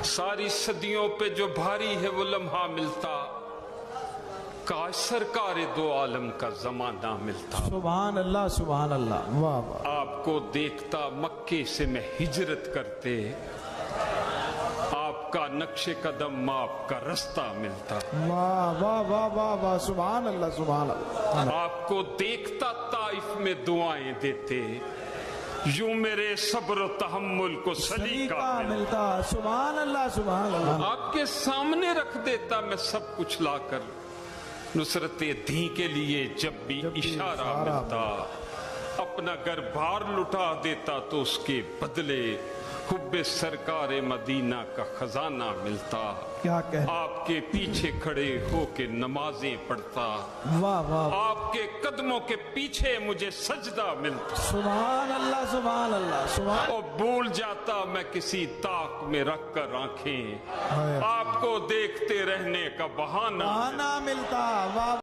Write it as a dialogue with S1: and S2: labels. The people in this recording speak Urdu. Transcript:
S1: ساری صدیوں پہ جو بھاری ہے وہ لمحہ ملتا، کاش سرکار دو عالم کا زمانہ ملتا۔
S2: سبحان اللہ سبحان اللہ، واہ واہ۔
S1: آپ کو دیکھتا مکے سے میں ہجرت کرتے، آپ کا نقش قدم آپ کا رستہ ملتا۔
S2: واہ واہ واہ واہ واہ، سبحان اللہ سبحان اللہ۔
S1: آپ کو دیکھتا طائف میں دعائیں دیتے، یوں میرے صبر و تحمل کو سلیقہ
S2: ملتا۔ سبحان اللہ سبحان اللہ۔
S1: آپ کے سامنے رکھ دیتا میں سب کچھ لا کر، نصرت دین کے لیے جب بھی اشارہ ملتا، اپنا گھر بار لٹا دیتا تو اس کے بدلے حب سرکار مدینہ کا خزانہ ملتا۔
S2: کیا کہہ،
S1: آپ کے پیچھے کھڑے ہو کے نمازیں پڑھتا،
S2: واہ واہ،
S1: آپ کے قدموں کے پیچھے مجھے سجدہ ملتا۔
S2: سبحان اللہ سبحان اللہ سبحان۔
S1: اور بھول جاتا میں کسی طاق میں رکھ کر آنکھیں، آپ کو دیکھتے رہنے کا بہانہ
S2: ملتا، واہ۔